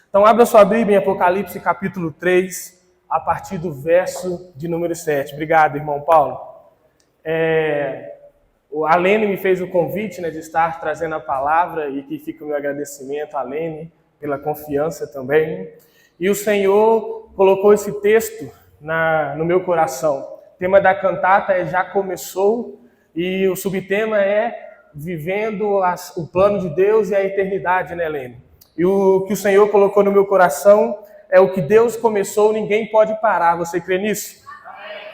Então, abra sua Bíblia em Apocalipse capítulo 3, a partir do verso de número 7. Obrigado, irmão Paulo. A Lene me fez o convite, de estar trazendo a palavra, e aqui fica o meu agradecimento a Lene pela confiança também. E o Senhor colocou esse texto no meu coração. O tema da cantata é Já Começou, e o subtema é Vivendo o plano de Deus e a eternidade, Lene? E o que o Senhor colocou no meu coração é o que Deus começou, ninguém pode parar. Você crê nisso?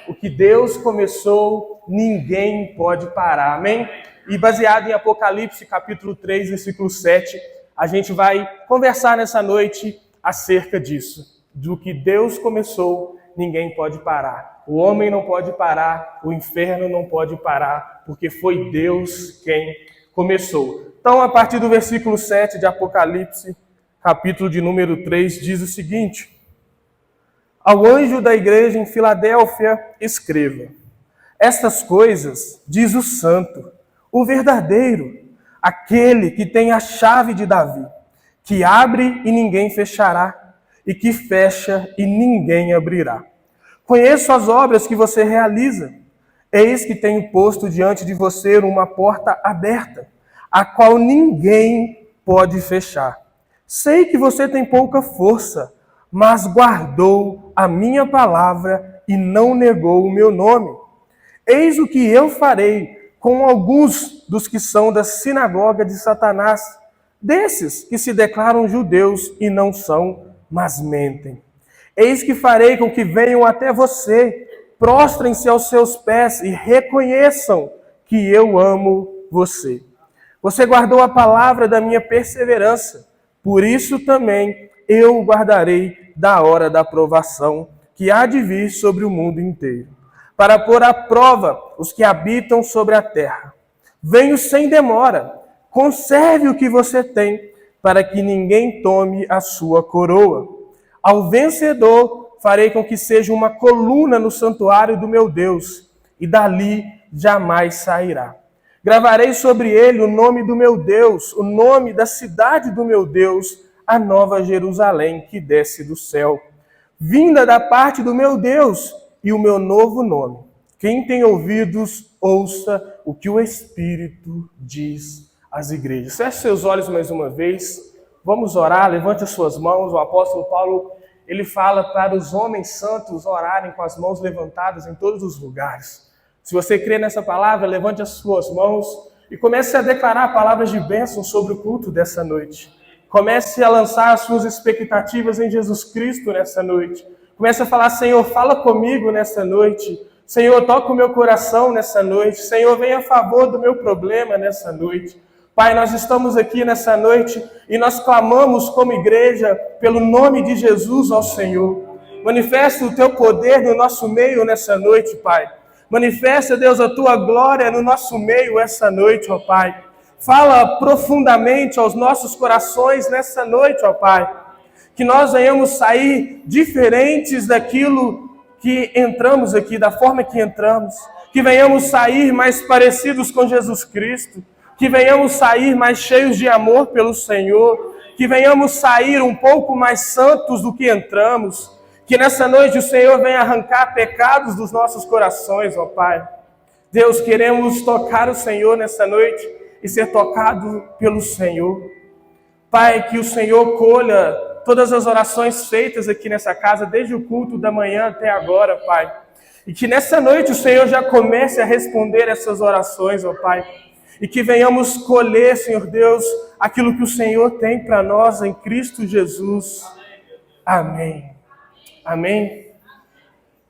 O que Deus começou, ninguém pode parar. Amém? E baseado em Apocalipse, capítulo 3, versículo 7, a gente vai conversar nessa noite acerca disso. Do que Deus começou, ninguém pode parar. O homem não pode parar, o inferno não pode parar, porque foi Deus quem começou. Então, a partir do versículo 7 de Apocalipse, capítulo de número 3, diz o seguinte: Ao anjo da igreja em Filadélfia, escreva: Estas coisas diz o santo, o verdadeiro, aquele que tem a chave de Davi, que abre e ninguém fechará, e que fecha e ninguém abrirá. Conheço as obras que você realiza. Eis que tenho posto diante de você uma porta aberta, a qual ninguém pode fechar. Sei que você tem pouca força, mas guardou a minha palavra e não negou o meu nome. Eis o que eu farei com alguns dos que são da sinagoga de Satanás, desses que se declaram judeus e não são, mas mentem. Eis que farei com que venham até você, prostrem-se aos seus pés e reconheçam que eu amo você. Você guardou a palavra da minha perseverança, por isso também eu o guardarei da hora da provação que há de vir sobre o mundo inteiro, para pôr à prova os que habitam sobre a terra. Venho sem demora, conserve o que você tem, para que ninguém tome a sua coroa. Ao vencedor farei com que seja uma coluna no santuário do meu Deus, e dali jamais sairá. Gravarei sobre ele o nome do meu Deus, o nome da cidade do meu Deus, a nova Jerusalém que desce do céu, vinda da parte do meu Deus, e o meu novo nome. Quem tem ouvidos, ouça o que o Espírito diz às igrejas. Feche seus olhos mais uma vez. Vamos orar, levante as suas mãos. O apóstolo Paulo, ele fala para os homens santos orarem com as mãos levantadas em todos os lugares. Se você crê nessa palavra, levante as suas mãos e comece a declarar palavras de bênção sobre o culto dessa noite. Comece a lançar as suas expectativas em Jesus Cristo nessa noite. Comece a falar: Senhor, fala comigo nessa noite. Senhor, toca o meu coração nessa noite. Senhor, venha a favor do meu problema nessa noite. Pai, nós estamos aqui nessa noite e nós clamamos como igreja pelo nome de Jesus ao Senhor. Manifesta o teu poder no nosso meio nessa noite, Pai. Manifesta, Deus, a tua glória no nosso meio essa noite, ó Pai. Fala profundamente aos nossos corações nessa noite, ó Pai. Que nós venhamos sair diferentes daquilo que entramos aqui, da forma que entramos. Que venhamos sair mais parecidos com Jesus Cristo. Que venhamos sair mais cheios de amor pelo Senhor, que venhamos sair um pouco mais santos do que entramos, que nessa noite o Senhor venha arrancar pecados dos nossos corações, ó Pai. Deus, queremos tocar o Senhor nessa noite e ser tocado pelo Senhor. Pai, que o Senhor colha todas as orações feitas aqui nessa casa, desde o culto da manhã até agora, Pai. E que nessa noite o Senhor já comece a responder essas orações, ó Pai. E que venhamos colher, Senhor Deus, aquilo que o Senhor tem para nós em Cristo Jesus. Amém. Amém.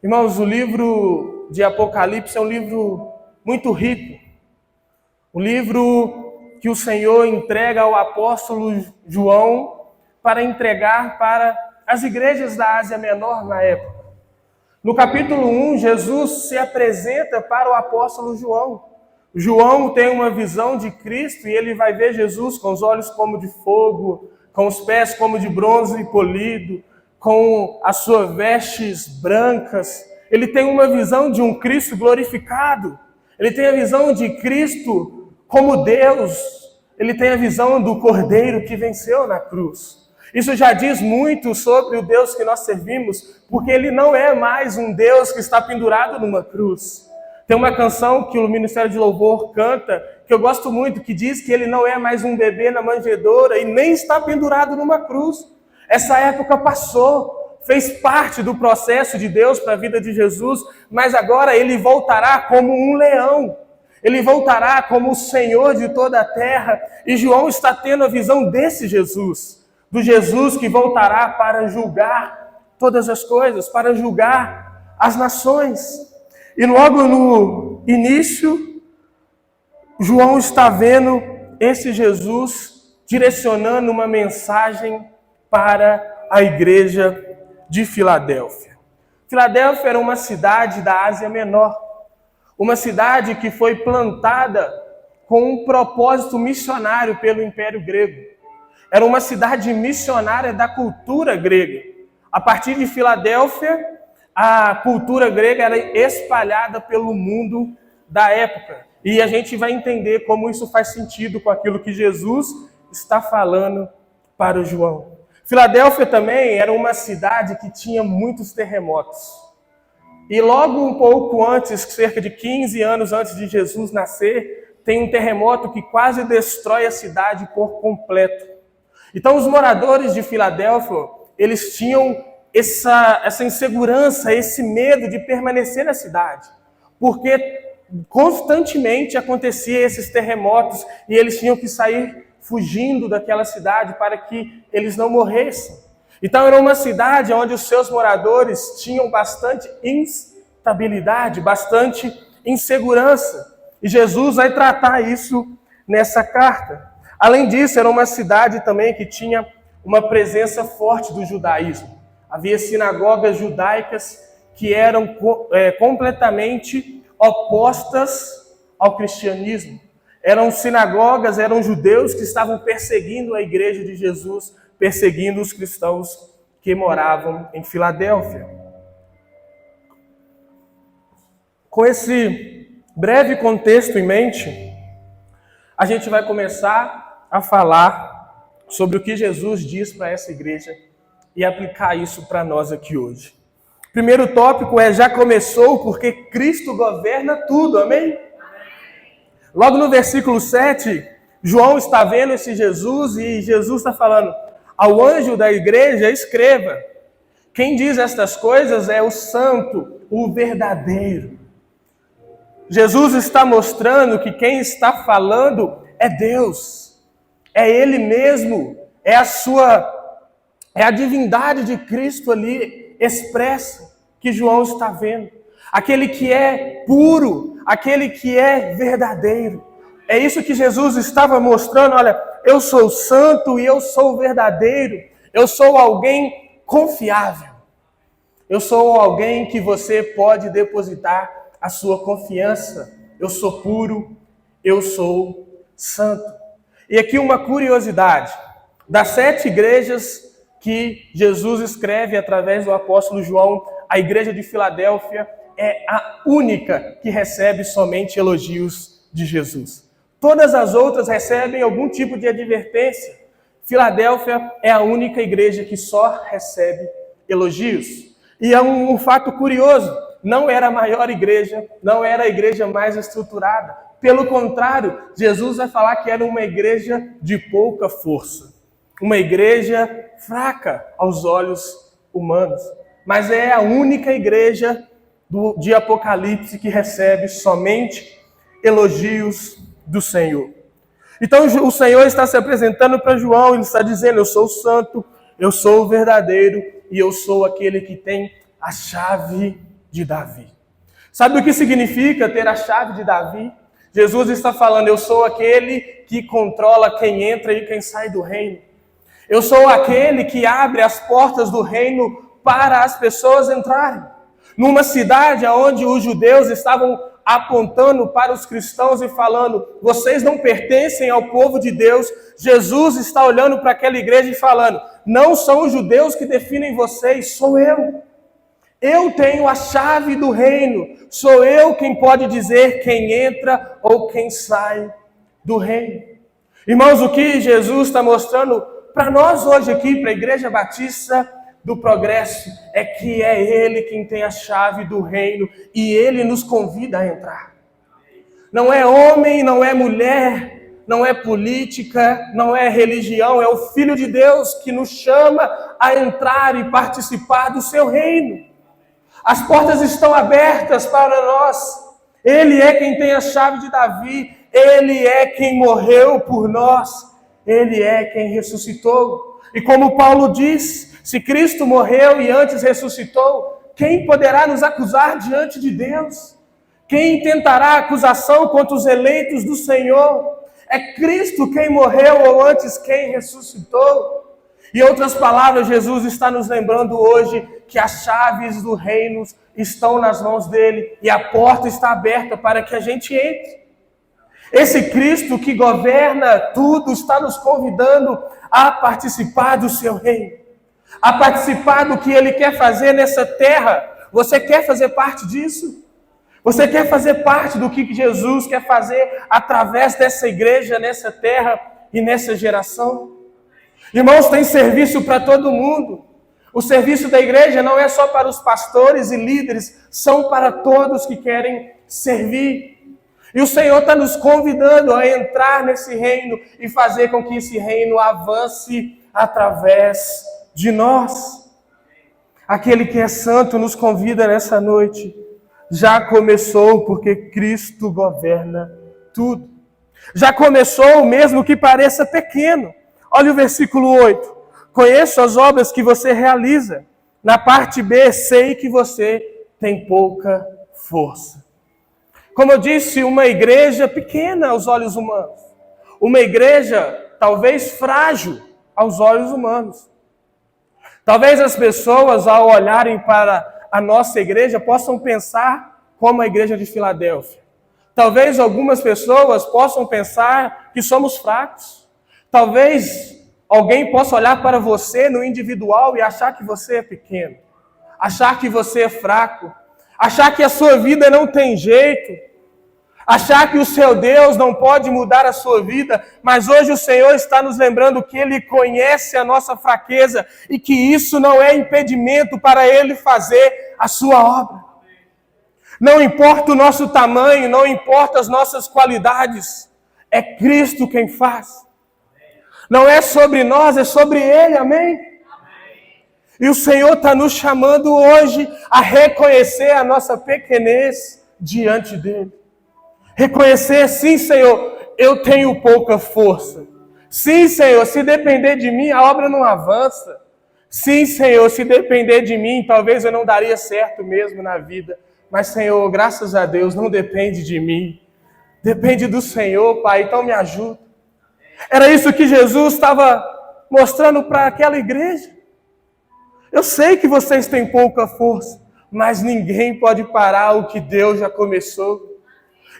Irmãos, o livro de Apocalipse é um livro muito rico. Um livro que o Senhor entrega ao apóstolo João para entregar para as igrejas da Ásia Menor na época. No capítulo 1, Jesus se apresenta para o apóstolo João. João tem uma visão de Cristo e ele vai ver Jesus com os olhos como de fogo, com os pés como de bronze polido, com as suas vestes brancas. Ele tem uma visão de um Cristo glorificado. Ele tem a visão de Cristo como Deus. Ele tem a visão do Cordeiro que venceu na cruz. Isso já diz muito sobre o Deus que nós servimos, porque Ele não é mais um Deus que está pendurado numa cruz. Tem uma canção que o Ministério de Louvor canta, que eu gosto muito, que diz que Ele não é mais um bebê na manjedoura e nem está pendurado numa cruz. Essa época passou, fez parte do processo de Deus para a vida de Jesus, mas agora Ele voltará como um leão. Ele voltará como o Senhor de toda a terra. E João está tendo a visão desse Jesus, do Jesus que voltará para julgar todas as coisas, para julgar as nações. E logo no início, João está vendo esse Jesus direcionando uma mensagem para a igreja de Filadélfia. Filadélfia era uma cidade da Ásia Menor, uma cidade que foi plantada com um propósito missionário pelo Império Grego. Era uma cidade missionária da cultura grega. A partir de Filadélfia, a cultura grega era espalhada pelo mundo da época. E a gente vai entender como isso faz sentido com aquilo que Jesus está falando para o João. Filadélfia também era uma cidade que tinha muitos terremotos. E logo um pouco antes, cerca de 15 anos antes de Jesus nascer, tem um terremoto que quase destrói a cidade por completo. Então os moradores de Filadélfia, eles tinham essa insegurança, esse medo de permanecer na cidade, porque constantemente acontecia esses terremotos e eles tinham que sair fugindo daquela cidade para que eles não morressem. Então era uma cidade onde os seus moradores tinham bastante instabilidade, bastante insegurança. E Jesus vai tratar isso nessa carta. Além disso, era uma cidade também que tinha uma presença forte do judaísmo. Havia sinagogas judaicas que eram completamente opostas ao cristianismo. Eram sinagogas, eram judeus que estavam perseguindo a igreja de Jesus, perseguindo os cristãos que moravam em Filadélfia. Com esse breve contexto em mente, a gente vai começar a falar sobre o que Jesus diz para essa igreja e aplicar isso para nós aqui hoje. O primeiro tópico é: já começou porque Cristo governa tudo, amém? Logo no versículo 7, João está vendo esse Jesus e Jesus está falando: ao anjo da igreja escreva, quem diz estas coisas é o santo, o verdadeiro. Jesus está mostrando que quem está falando é Deus, é Ele mesmo, é a divindade de Cristo ali expressa que João está vendo. Aquele que é puro, aquele que é verdadeiro. É isso que Jesus estava mostrando. Olha, eu sou santo e eu sou verdadeiro. Eu sou alguém confiável. Eu sou alguém que você pode depositar a sua confiança. Eu sou puro, eu sou santo. E aqui uma curiosidade. Das 7 igrejas que Jesus escreve através do apóstolo João, a igreja de Filadélfia é a única que recebe somente elogios de Jesus. Todas as outras recebem algum tipo de advertência. Filadélfia é a única igreja que só recebe elogios. E é um fato curioso, não era a maior igreja, não era a igreja mais estruturada. Pelo contrário, Jesus vai falar que era uma igreja de pouca força. Uma igreja fraca aos olhos humanos. Mas é a única igreja de Apocalipse que recebe somente elogios do Senhor. Então o Senhor está se apresentando para João, ele está dizendo: eu sou o santo, eu sou o verdadeiro e eu sou aquele que tem a chave de Davi. Sabe o que significa ter a chave de Davi? Jesus está falando: eu sou aquele que controla quem entra e quem sai do reino. Eu sou aquele que abre as portas do reino para as pessoas entrarem. Numa cidade onde os judeus estavam apontando para os cristãos e falando: vocês não pertencem ao povo de Deus, Jesus está olhando para aquela igreja e falando: não são os judeus que definem vocês, sou eu. Eu tenho a chave do reino, sou eu quem pode dizer quem entra ou quem sai do reino. Irmãos, o que Jesus está mostrando para nós hoje aqui, para a Igreja Batista do Progresso, é que é Ele quem tem a chave do reino e Ele nos convida a entrar. Não é homem, não é mulher, não é política, não é religião, é o Filho de Deus que nos chama a entrar e participar do seu reino. As portas estão abertas para nós. Ele é quem tem a chave de Davi, Ele é quem morreu por nós, Ele é quem ressuscitou. E como Paulo diz, se Cristo morreu e antes ressuscitou, quem poderá nos acusar diante de Deus? Quem intentará acusação contra os eleitos do Senhor? É Cristo quem morreu ou antes quem ressuscitou? Em outras palavras, Jesus está nos lembrando hoje que as chaves do reino estão nas mãos dele e a porta está aberta para que a gente entre. Esse Cristo que governa tudo está nos convidando a participar do seu reino, a participar do que ele quer fazer nessa terra. Você quer fazer parte disso? Você quer fazer parte do que Jesus quer fazer através dessa igreja, nessa terra e nessa geração? Irmãos, tem serviço para todo mundo. O serviço da igreja não é só para os pastores e líderes, são para todos que querem servir. E o Senhor está nos convidando a entrar nesse reino e fazer com que esse reino avance através de nós. Aquele que é santo nos convida nessa noite. Já começou porque Cristo governa tudo. Já começou mesmo que pareça pequeno. Olha o versículo 8. Conheço as obras que você realiza. Na parte B, sei que você tem pouca força. Como eu disse, uma igreja pequena aos olhos humanos. Uma igreja talvez frágil aos olhos humanos. Talvez as pessoas, ao olharem para a nossa igreja, possam pensar como a igreja de Filadélfia. Talvez algumas pessoas possam pensar que somos fracos. Talvez alguém possa olhar para você no individual e achar que você é pequeno, achar que você é fraco, achar que a sua vida não tem jeito, achar que o seu Deus não pode mudar a sua vida, mas hoje o Senhor está nos lembrando que Ele conhece a nossa fraqueza e que isso não é impedimento para Ele fazer a sua obra. Não importa o nosso tamanho, não importa as nossas qualidades, é Cristo quem faz. Não é sobre nós, é sobre Ele, amém? E o Senhor está nos chamando hoje a reconhecer a nossa pequenez diante dEle. Reconhecer, sim, Senhor, eu tenho pouca força. Sim, Senhor, se depender de mim, a obra não avança. Sim, Senhor, se depender de mim, talvez eu não daria certo mesmo na vida. Mas, Senhor, graças a Deus, não depende de mim. Depende do Senhor, Pai, então me ajuda. Era isso que Jesus estava mostrando para aquela igreja. Eu sei que vocês têm pouca força, mas ninguém pode parar o que Deus já começou.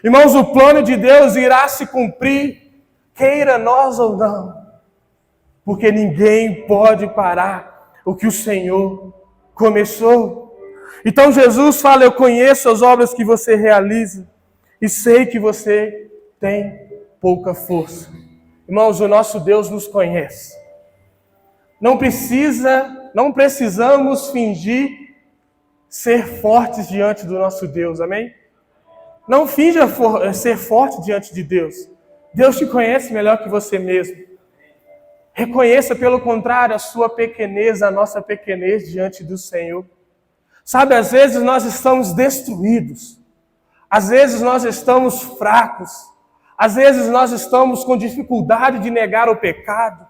Irmãos, o plano de Deus irá se cumprir, queira nós ou não. Porque ninguém pode parar o que o Senhor começou. Então Jesus fala, eu conheço as obras que você realiza e sei que você tem pouca força. Irmãos, o nosso Deus nos conhece. Não precisamos fingir ser fortes diante do nosso Deus, amém? Não finja ser forte diante de Deus. Deus te conhece melhor que você mesmo. Reconheça, pelo contrário, a sua pequenez, a nossa pequenez diante do Senhor. Sabe, às vezes nós estamos destruídos. Às vezes nós estamos fracos. Às vezes nós estamos com dificuldade de negar o pecado.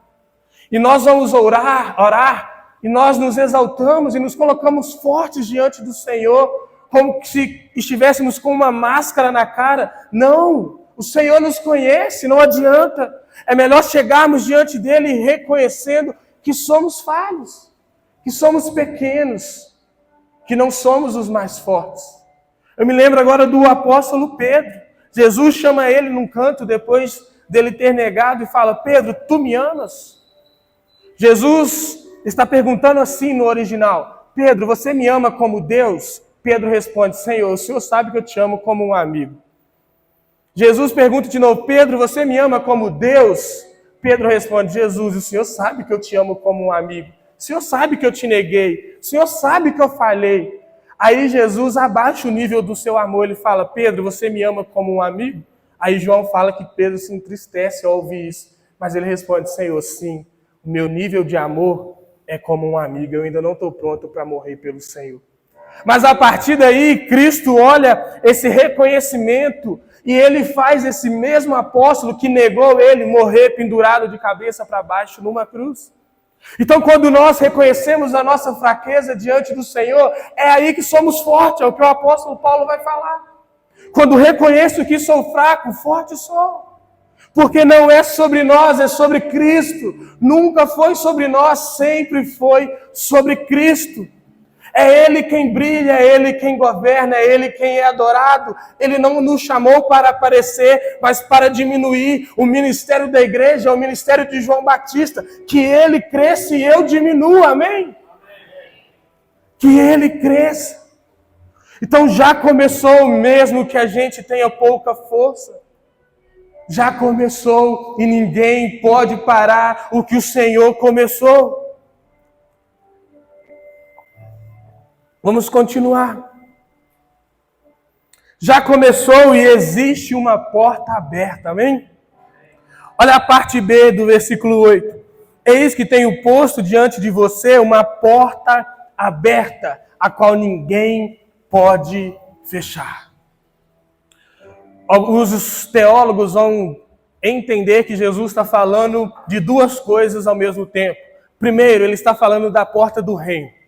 E nós vamos orar, e nós nos exaltamos e nos colocamos fortes diante do Senhor, como se estivéssemos com uma máscara na cara. Não, o Senhor nos conhece, não adianta. É melhor chegarmos diante dEle reconhecendo que somos falhos, que somos pequenos, que não somos os mais fortes. Eu me lembro agora do apóstolo Pedro. Jesus chama ele num canto depois dele ter negado e fala, Pedro, tu me amas? Jesus está perguntando assim no original, Pedro, você me ama como Deus? Pedro responde, Senhor, o Senhor sabe que eu te amo como um amigo. Jesus pergunta de novo, Pedro, você me ama como Deus? Pedro responde: Jesus, o Senhor sabe que eu te amo como um amigo. O Senhor sabe que eu te neguei. O Senhor sabe que eu falhei. Aí Jesus abaixa o nível do seu amor. Ele fala: Pedro, você me ama como um amigo? Aí João fala que Pedro se entristece ao ouvir isso. Mas ele responde: Senhor, sim, o meu nível de amor é como um amigo. Eu ainda não estou pronto para morrer pelo Senhor. Mas a partir daí, Cristo olha esse reconhecimento e ele faz esse mesmo apóstolo que negou ele morrer pendurado de cabeça para baixo numa cruz. Então, quando nós reconhecemos a nossa fraqueza diante do Senhor, é aí que somos fortes, é o que o apóstolo Paulo vai falar. Quando reconheço que sou fraco, forte sou. Porque não é sobre nós, é sobre Cristo. Nunca foi sobre nós, sempre foi sobre Cristo. É Ele quem brilha, é Ele quem governa, é Ele quem é adorado. Ele não nos chamou para aparecer, mas para diminuir. O ministério da igreja é o ministério de João Batista. Que Ele cresça e eu diminua, amém? Que Ele cresça. Então já começou, mesmo que a gente tenha pouca força. Já começou e ninguém pode parar o que o Senhor começou. Vamos continuar. Já começou e existe uma porta aberta, amém? Olha a parte B do versículo 8. Eis que tenho posto diante de você uma porta aberta, a qual ninguém pode fechar. Alguns teólogos vão entender que Jesus está falando de duas coisas ao mesmo tempo. Primeiro, ele está falando da porta do reino.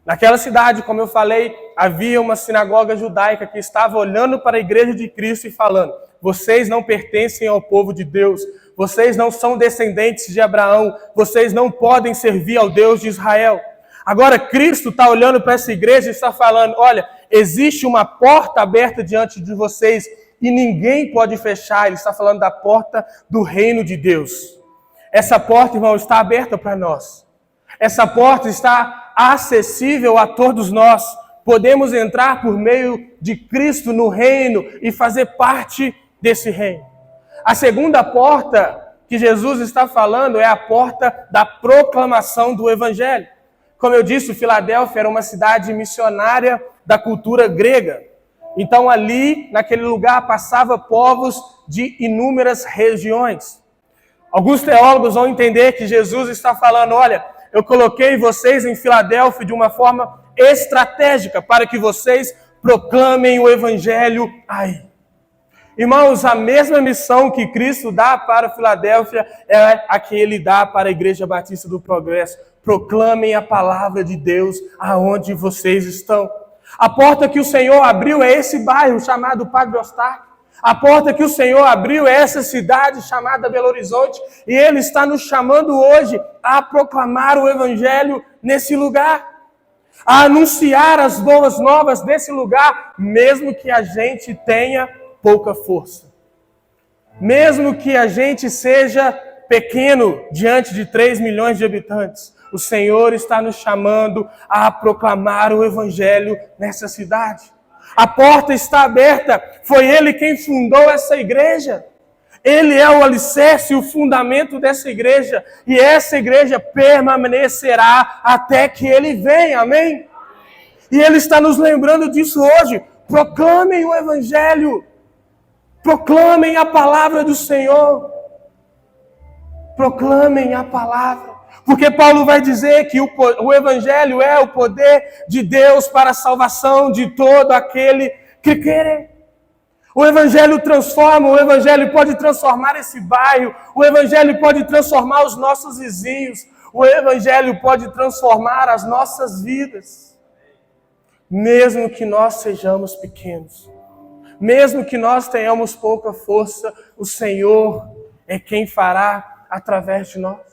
Naquela cidade, como eu falei, havia uma sinagoga judaica que estava olhando para a igreja de Cristo e falando: vocês não pertencem ao povo de Deus, vocês não são descendentes de Abraão, vocês não podem servir ao Deus de Israel. Agora Cristo está olhando para essa igreja e está falando: olha, existe uma porta aberta diante de vocês e ninguém pode fechar. Ele está falando da porta do reino de Deus. Essa porta, irmão, está aberta para nós. Essa porta está acessível a todos nós. Podemos entrar por meio de Cristo no reino e fazer parte desse reino. A segunda porta que Jesus está falando é a porta da proclamação do Evangelho. Como eu disse, Filadélfia era uma cidade missionária da cultura grega. Então ali, naquele lugar, passava povos de inúmeras regiões. Alguns teólogos vão entender que Jesus está falando: olha, eu coloquei vocês em Filadélfia de uma forma estratégica para que vocês proclamem o Evangelho aí. Irmãos, a mesma missão que Cristo dá para Filadélfia é a que Ele dá para a Igreja Batista do Progresso. Proclamem a palavra de Deus aonde vocês estão. A porta que o Senhor abriu é esse bairro chamado Padre Eustáquio. A porta que o Senhor abriu é essa cidade chamada Belo Horizonte. E Ele está nos chamando hoje a proclamar o Evangelho nesse lugar. A anunciar as boas novas desse lugar, mesmo que a gente tenha pouca força. Mesmo que a gente seja pequeno diante de 3 milhões de habitantes. O Senhor está nos chamando a proclamar o Evangelho nessa cidade. A porta está aberta. Foi Ele quem fundou essa igreja. Ele é o alicerce, o fundamento dessa igreja. E essa igreja permanecerá até que Ele venha. Amém? E Ele está nos lembrando disso hoje. Proclamem o Evangelho. Proclamem a palavra do Senhor. Proclamem a palavra. Porque Paulo vai dizer que o Evangelho é o poder de Deus para a salvação de todo aquele que quer. O Evangelho transforma, o Evangelho pode transformar esse bairro, o Evangelho pode transformar os nossos vizinhos, o Evangelho pode transformar as nossas vidas. Mesmo que nós sejamos pequenos, mesmo que nós tenhamos pouca força, o Senhor é quem fará através de nós.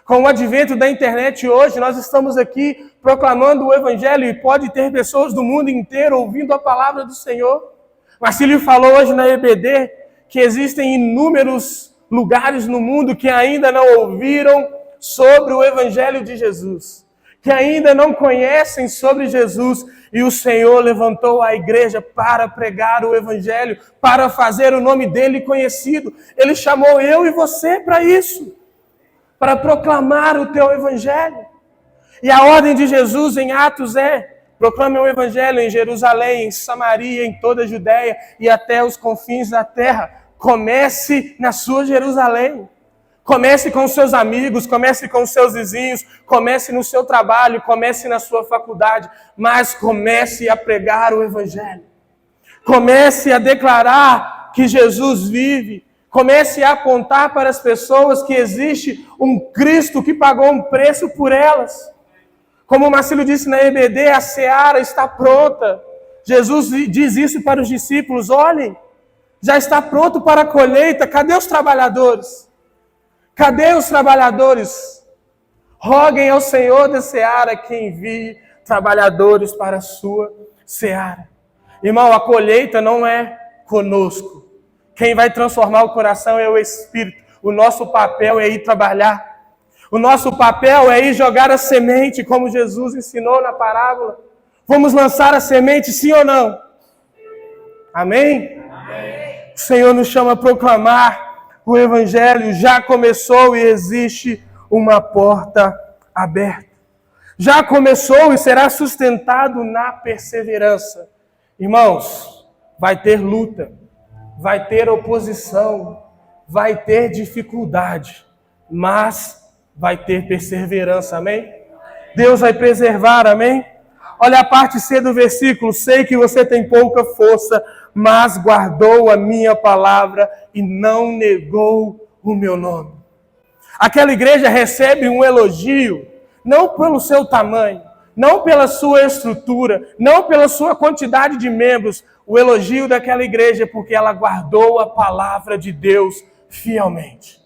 Com o advento da internet hoje, nós estamos aqui proclamando o Evangelho e pode ter pessoas do mundo inteiro ouvindo a palavra do Senhor. Marcílio falou hoje na EBD que existem inúmeros lugares no mundo que ainda não ouviram sobre o Evangelho de Jesus. que ainda não conhecem sobre Jesus. E o Senhor levantou a igreja para pregar o Evangelho, para fazer o nome dele conhecido. Ele chamou eu e você para isso, para proclamar o teu Evangelho. E a ordem de Jesus em Atos proclame o Evangelho em Jerusalém, em Samaria, em toda a Judéia e até os confins da terra. Comece na sua Jerusalém. Comece com os seus amigos, comece com os seus vizinhos, comece no seu trabalho, comece na sua faculdade, mas comece a pregar o Evangelho. Comece a declarar que Jesus vive. Comece a apontar para as pessoas que existe um Cristo que pagou um preço por elas. Como o Marcelo disse na EBD, a seara está pronta. Jesus diz isso para os discípulos: olhem, já está pronto para a colheita, cadê os trabalhadores? Cadê os trabalhadores? Roguem ao Senhor da seara que envie trabalhadores para a sua seara. Irmão, a colheita não é conosco. Quem vai transformar o coração é o Espírito. O nosso papel é ir trabalhar. O nosso papel é ir jogar a semente, como Jesus ensinou na parábola. Vamos lançar a semente, sim ou não? Amém? Amém. O Senhor nos chama a proclamar o Evangelho. Já começou e existe uma porta aberta. Já começou e será sustentado na perseverança. Irmãos, vai ter luta, vai ter oposição, vai ter dificuldade, mas vai ter perseverança, amém? Deus vai preservar, amém? Olha a parte C do versículo: sei que você tem pouca força, mas guardou a minha palavra e não negou o meu nome. Aquela igreja recebe um elogio, não pelo seu tamanho, não pela sua estrutura, não pela sua quantidade de membros. O elogio daquela igreja é porque ela guardou a palavra de Deus fielmente.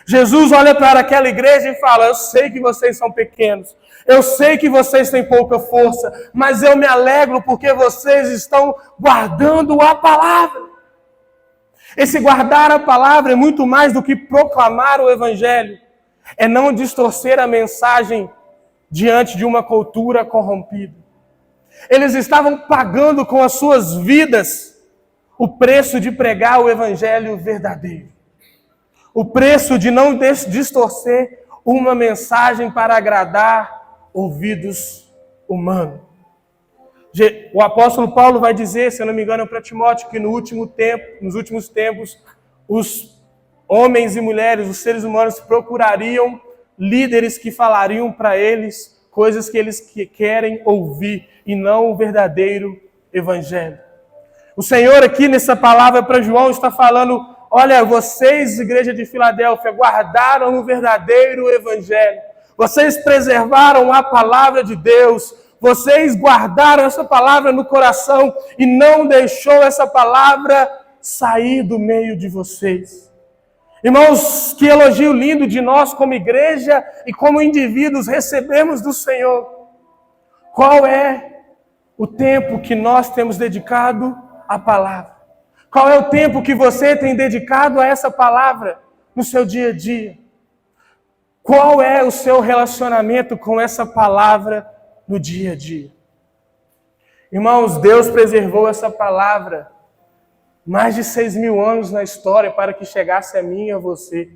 Jesus olha para aquela igreja e fala: eu sei que vocês são pequenos, eu sei que vocês têm pouca força, mas eu me alegro porque vocês estão guardando a palavra. Esse guardar a palavra é muito mais do que proclamar o Evangelho. É não distorcer a mensagem diante de uma cultura corrompida. Eles estavam pagando com as suas vidas o preço de pregar o Evangelho verdadeiro. O preço de não distorcer uma mensagem para agradar ouvidos humanos. O apóstolo Paulo vai dizer, se eu não me engano, para Timóteo, que nos últimos tempos, os homens e mulheres, os seres humanos, procurariam líderes que falariam para eles coisas que eles querem ouvir e não o verdadeiro Evangelho. O Senhor aqui nessa palavra para João está falando: olha, vocês, igreja de Filadélfia, guardaram o verdadeiro Evangelho. Vocês preservaram a palavra de Deus. Vocês guardaram essa palavra no coração e não deixou essa palavra sair do meio de vocês. Irmãos, que elogio lindo de nós como igreja e como indivíduos recebemos do Senhor. Qual é o tempo que nós temos dedicado à palavra? Qual é o tempo que você tem dedicado a essa palavra no seu dia a dia? Qual é o seu relacionamento com essa palavra no dia a dia? Irmãos, Deus preservou essa palavra mais de 6.000 anos na história para que chegasse a mim e a você.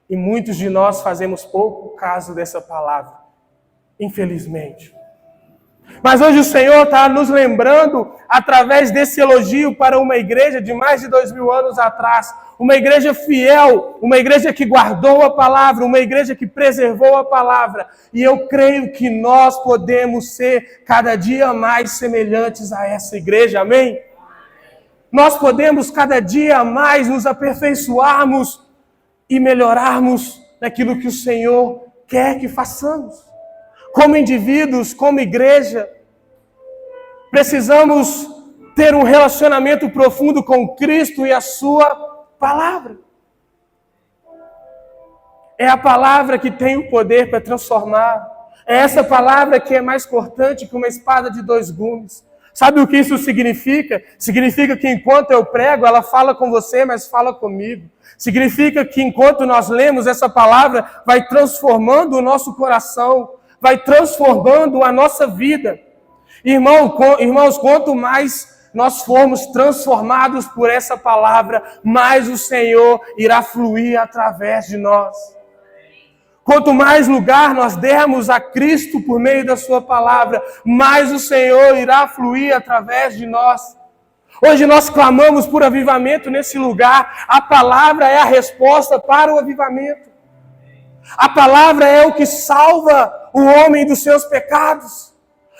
E muitos de nós fazemos pouco caso dessa palavra, infelizmente. Mas hoje o Senhor está nos lembrando, através desse elogio para uma igreja de mais de 2.000 anos atrás, uma igreja fiel, uma igreja que guardou a palavra, uma igreja que preservou a palavra. E eu creio que nós podemos ser cada dia mais semelhantes a essa igreja, amém? Nós podemos cada dia mais nos aperfeiçoarmos e melhorarmos naquilo que o Senhor quer que façamos. Como indivíduos, como igreja, precisamos ter um relacionamento profundo com Cristo e a sua palavra. É a palavra que tem o poder para transformar. É essa palavra que é mais cortante que uma espada de 2 gumes. Sabe o que isso significa? Significa que enquanto eu prego, ela fala com você, mas fala comigo. Significa que enquanto nós lemos essa palavra, vai transformando o nosso coração, vai transformando a nossa vida. Irmãos, quanto mais nós formos transformados por essa palavra, mais o Senhor irá fluir através de nós. Quanto mais lugar nós dermos a Cristo por meio da sua palavra, mais o Senhor irá fluir através de nós. Hoje nós clamamos por avivamento nesse lugar. A palavra é a resposta para o avivamento. A palavra é o que salva o homem dos seus pecados.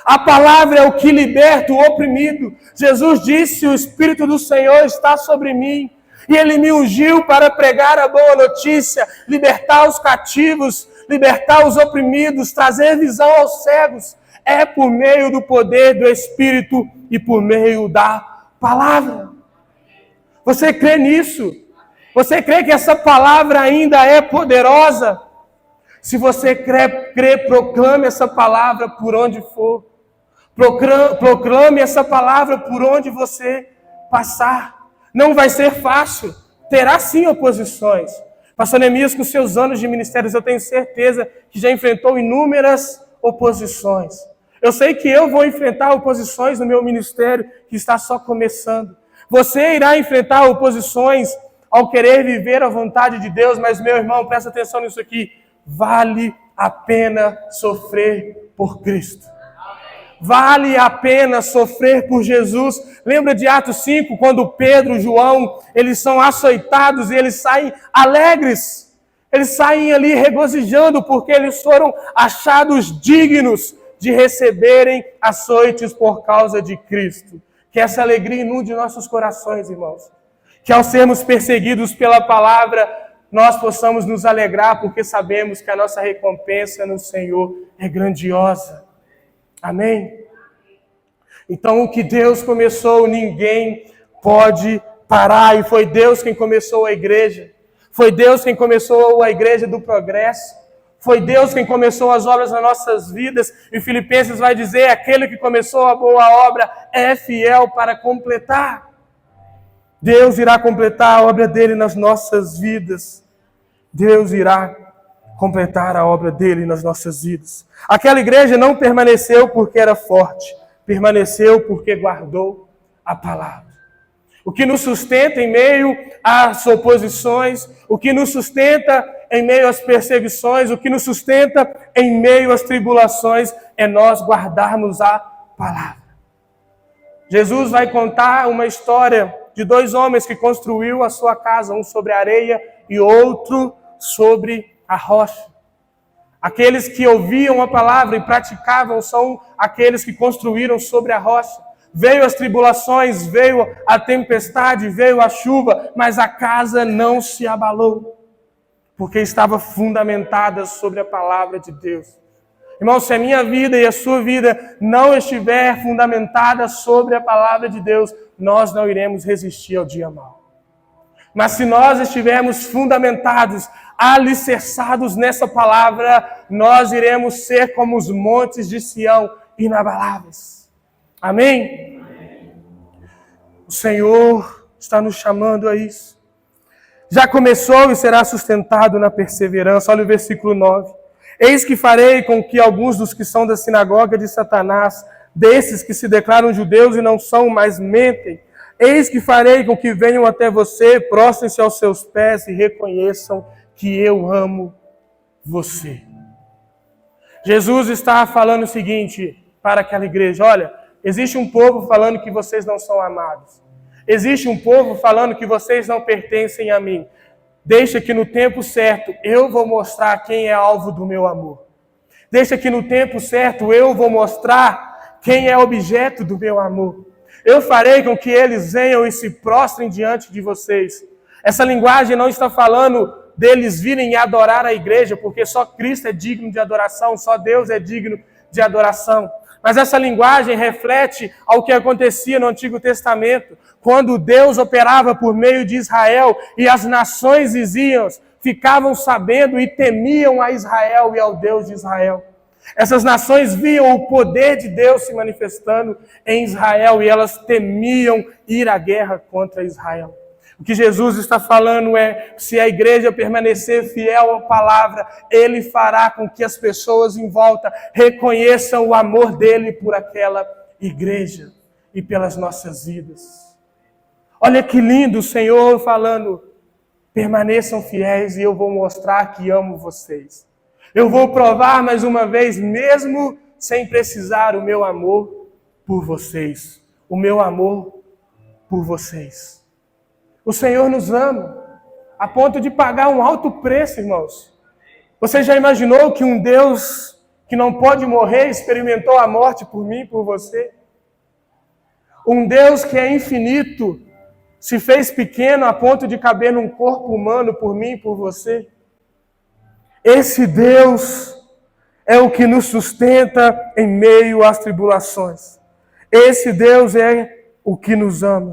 A palavra é o que liberta o oprimido. Jesus disse: o Espírito do Senhor está sobre mim, e Ele me ungiu para pregar a boa notícia, libertar os cativos, libertar os oprimidos, trazer visão aos cegos. É por meio do poder do Espírito e por meio da palavra. Você crê nisso? Você crê que essa palavra ainda é poderosa? Se você crê, proclame essa palavra por onde for. Proclame essa palavra por onde você passar. Não vai ser fácil. Terá sim oposições. Pastor Neemias, com seus anos de ministérios, eu tenho certeza que já enfrentou inúmeras oposições. Eu sei que eu vou enfrentar oposições no meu ministério, que está só começando. Você irá enfrentar oposições ao querer viver a vontade de Deus, mas, meu irmão, presta atenção nisso aqui. Vale a pena sofrer por Cristo. Vale a pena sofrer por Jesus. Lembra de Atos 5, quando Pedro, João, eles são açoitados e eles saem alegres. Eles saem ali regozijando porque eles foram achados dignos de receberem açoites por causa de Cristo. Que essa alegria inunde nossos corações, irmãos. Que ao sermos perseguidos pela palavra, nós possamos nos alegrar porque sabemos que a nossa recompensa no Senhor é grandiosa. Amém? Então, o que Deus começou, ninguém pode parar. E foi Deus quem começou a igreja. Foi Deus quem começou a igreja do progresso. Foi Deus quem começou as obras nas nossas vidas. E Filipenses vai dizer, aquele que começou a boa obra é fiel para completar. Deus irá completar a obra dele nas nossas vidas. Deus irá completar a obra dele nas nossas vidas. Aquela igreja não permaneceu porque era forte, permaneceu porque guardou a palavra. O que nos sustenta em meio às oposições, o que nos sustenta em meio às perseguições, o que nos sustenta em meio às tribulações, é nós guardarmos a palavra. Jesus vai contar uma história de dois homens que construíram a sua casa, um sobre a areia e outro sobre a rocha. Aqueles que ouviam a palavra e praticavam são aqueles que construíram sobre a rocha. Veio as tribulações, veio a tempestade, veio a chuva, mas a casa não se abalou, porque estava fundamentada sobre a palavra de Deus. Irmão, se a minha vida e a sua vida não estiver fundamentada sobre a palavra de Deus, nós não iremos resistir ao dia mau. Mas se nós estivermos fundamentados, alicerçados nessa palavra, nós iremos ser como os montes de Sião, inabaláveis. Amém? O Senhor está nos chamando a isso. Já começou e será sustentado na perseverança. Olha o versículo 9. Eis que farei com que alguns dos que são da sinagoga de Satanás, desses que se declaram judeus e não são, mas mentem, eis que farei com que venham até você, prostrem-se aos seus pés e reconheçam que eu amo você. Jesus está falando o seguinte para aquela igreja: olha, existe um povo falando que vocês não são amados. Existe um povo falando que vocês não pertencem a mim. Deixa que no tempo certo eu vou mostrar quem é alvo do meu amor. Deixa que no tempo certo eu vou mostrar quem é objeto do meu amor. Eu farei com que eles venham e se prostrem diante de vocês. Essa linguagem não está falando deles virem adorar a igreja, porque só Cristo é digno de adoração, só Deus é digno de adoração. Mas essa linguagem reflete ao que acontecia no Antigo Testamento, quando Deus operava por meio de Israel e as nações vizinhas ficavam sabendo e temiam a Israel e ao Deus de Israel. Essas nações viam o poder de Deus se manifestando em Israel e elas temiam ir à guerra contra Israel. O que Jesus está falando é, se a igreja permanecer fiel à palavra, Ele fará com que as pessoas em volta reconheçam o amor dEle por aquela igreja e pelas nossas vidas. Olha que lindo o Senhor falando, permaneçam fiéis e eu vou mostrar que amo vocês. Eu vou provar mais uma vez, mesmo sem precisar, o meu amor por vocês. O meu amor por vocês. O Senhor nos ama, a ponto de pagar um alto preço, irmãos. Você já imaginou que um Deus que não pode morrer experimentou a morte por mim e por você? Um Deus que é infinito se fez pequeno a ponto de caber num corpo humano por mim e por você? Esse Deus é o que nos sustenta em meio às tribulações. Esse Deus é o que nos ama.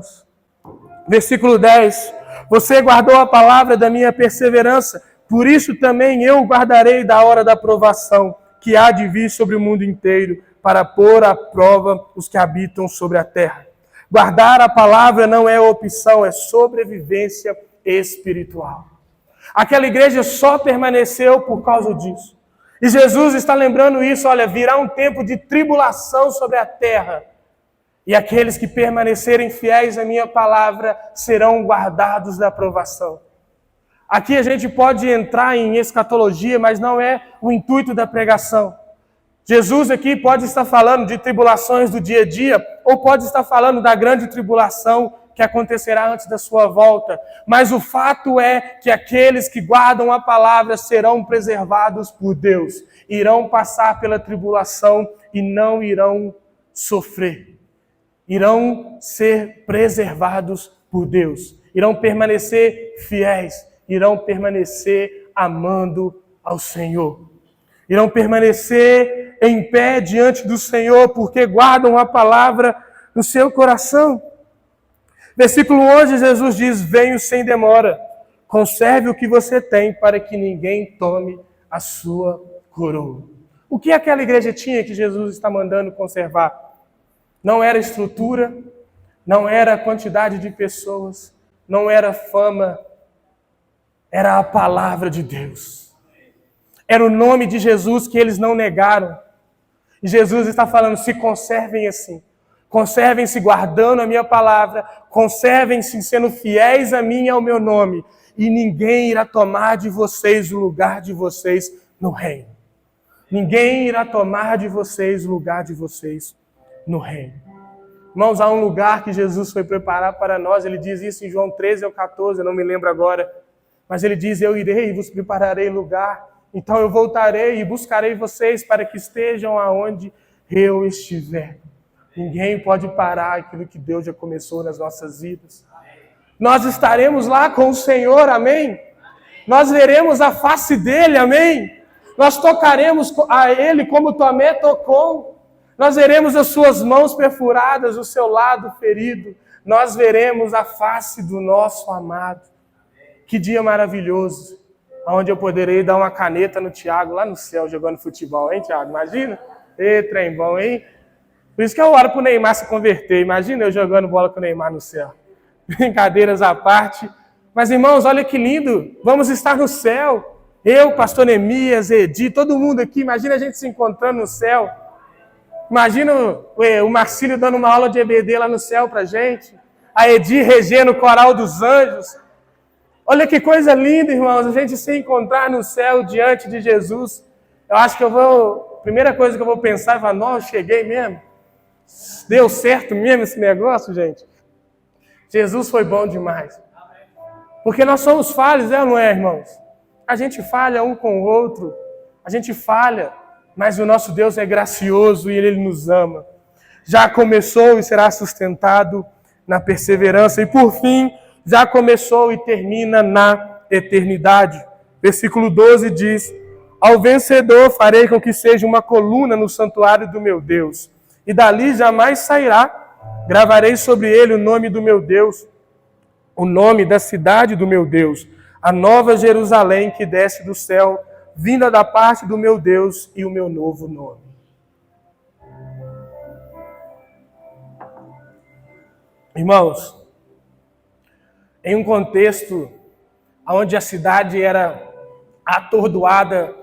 Versículo 10. Você guardou a palavra da minha perseverança, por isso também eu guardarei da hora da provação, que há de vir sobre o mundo inteiro, para pôr à prova os que habitam sobre a terra. Guardar a palavra não é opção, é sobrevivência espiritual. Aquela igreja só permaneceu por causa disso. E Jesus está lembrando isso, olha, virá um tempo de tribulação sobre a terra. E aqueles que permanecerem fiéis à minha palavra serão guardados da provação. Aqui a gente pode entrar em escatologia, mas não é o intuito da pregação. Jesus aqui pode estar falando de tribulações do dia a dia, ou pode estar falando da grande tribulação que acontecerá antes da sua volta. Mas o fato é que aqueles que guardam a palavra serão preservados por Deus. Irão passar pela tribulação e não irão sofrer. Irão ser preservados por Deus. Irão permanecer fiéis. Irão permanecer amando ao Senhor. Irão permanecer em pé diante do Senhor, porque guardam a palavra no seu coração. Versículo 11, Jesus diz, venho sem demora, conserve o que você tem para que ninguém tome a sua coroa. O que aquela igreja tinha que Jesus está mandando conservar? Não era estrutura, não era quantidade de pessoas, não era fama, era a palavra de Deus. Era o nome de Jesus que eles não negaram. E Jesus está falando, se conservem assim. Conservem-se guardando a minha palavra, conservem-se sendo fiéis a mim e ao meu nome, e ninguém irá tomar de vocês o lugar de vocês no reino. Ninguém irá tomar de vocês o lugar de vocês no reino. Irmãos, há um lugar que Jesus foi preparar para nós, ele diz isso em João 13 ou 14, eu não me lembro agora, mas ele diz, eu irei e vos prepararei lugar, então eu voltarei e buscarei vocês para que estejam aonde eu estiver. Ninguém pode parar aquilo que Deus já começou nas nossas vidas. Nós estaremos lá com o Senhor, amém? Nós veremos a face dele, amém? Nós tocaremos a ele como Tomé tocou. Nós veremos as suas mãos perfuradas, o seu lado ferido. Nós veremos a face do nosso amado. Que dia maravilhoso, onde eu poderei dar uma caneta no Thiago lá no céu jogando futebol, hein, Thiago? Imagina? Ê, trem bom, hein? Por isso que eu oro para o Neymar se converter. Imagina eu jogando bola com o Neymar no céu. Brincadeiras à parte. Mas, irmãos, olha que lindo. Vamos estar no céu. Eu, pastor Neemias, Edi, todo mundo aqui. Imagina a gente se encontrando no céu. Imagina o Marcílio dando uma aula de EBD lá no céu para a gente. A Edi regendo o coral dos anjos. Olha que coisa linda, irmãos. A gente se encontrar no céu diante de Jesus. Eu acho que a primeira coisa que eu vou pensar é falar, nossa, cheguei mesmo. Deu certo mesmo esse negócio, gente? Jesus foi bom demais. Porque nós somos falhos, não é, irmãos? A gente falha um com o outro. A gente falha, mas o nosso Deus é gracioso e Ele nos ama. Já começou e será sustentado na perseverança. E por fim, já começou e termina na eternidade. Versículo 12 diz, ao vencedor farei com que seja uma coluna no santuário do meu Deus. E dali jamais sairá. Gravarei sobre ele o nome do meu Deus, o nome da cidade do meu Deus, a nova Jerusalém que desce do céu, vinda da parte do meu Deus e o meu novo nome. Irmãos, Em um contexto onde a cidade era atordoada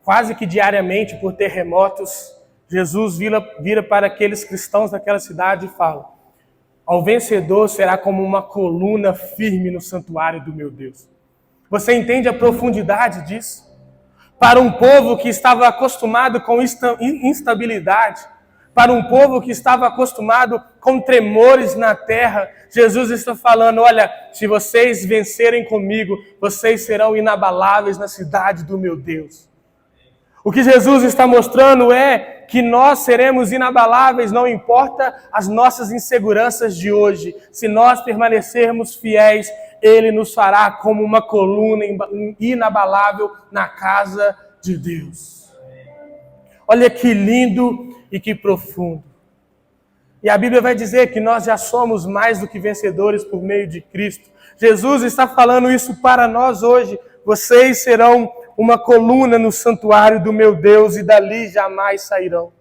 quase que diariamente por terremotos, Jesus vira para aqueles cristãos daquela cidade e fala: ao vencedor será como uma coluna firme no santuário do meu Deus. Você entende a profundidade disso? Para um povo que estava acostumado com instabilidade, para um povo que estava acostumado com tremores na terra, Jesus está falando: olha, se vocês vencerem comigo, vocês serão inabaláveis na cidade do meu Deus. O que Jesus está mostrando é que nós seremos inabaláveis, não importa as nossas inseguranças de hoje. Se nós permanecermos fiéis, Ele nos fará como uma coluna inabalável na casa de Deus. Olha que lindo e que profundo. E a Bíblia vai dizer que nós já somos mais do que vencedores por meio de Cristo. Jesus está falando isso para nós hoje. Vocês serão uma coluna no santuário do meu Deus e dali jamais sairão.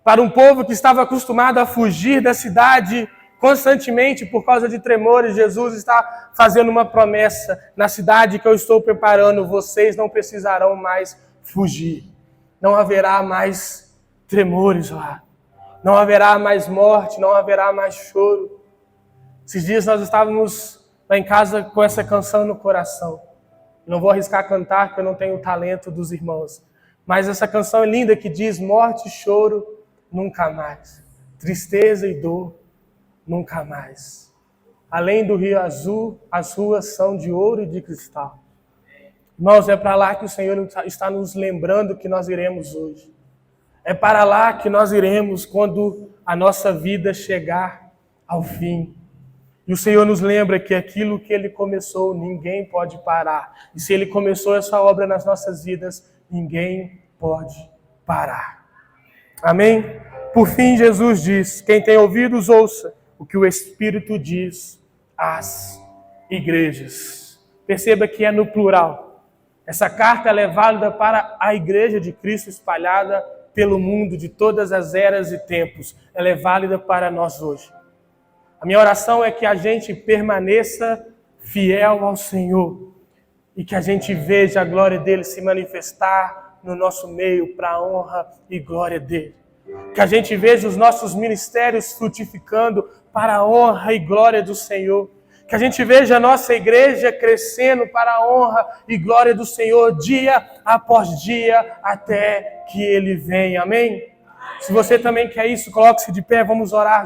Para um povo que estava acostumado a fugir da cidade constantemente por causa de tremores, Jesus está fazendo uma promessa: na cidade que eu estou preparando, vocês não precisarão mais fugir. Não haverá mais tremores lá. Não haverá mais morte, não haverá mais choro. Esses dias nós estávamos lá em casa com essa canção no coração. Não vou arriscar cantar, porque eu não tenho o talento dos irmãos. Mas essa canção é linda que diz: morte e choro, nunca mais. Tristeza e dor, nunca mais. Além do rio azul, as ruas são de ouro e de cristal. Irmãos, é para lá que o Senhor está nos lembrando que nós iremos hoje. É para lá que nós iremos quando a nossa vida chegar ao fim. E o Senhor nos lembra que aquilo que Ele começou, ninguém pode parar. E se Ele começou essa obra nas nossas vidas, ninguém pode parar. Amém? Por fim, Jesus diz: quem tem ouvidos, ouça o que o Espírito diz às igrejas. Perceba que é no plural. Essa carta ela é válida para a igreja de Cristo espalhada pelo mundo de todas as eras e tempos. Ela é válida para nós hoje. A minha oração é que a gente permaneça fiel ao Senhor e que a gente veja a glória dele se manifestar no nosso meio para a honra e glória dele. Que a gente veja os nossos ministérios frutificando para a honra e glória do Senhor. Que a gente veja a nossa igreja crescendo para a honra e glória do Senhor dia após dia até que Ele venha. Amém? Se você também quer isso, coloque-se de pé, vamos orar.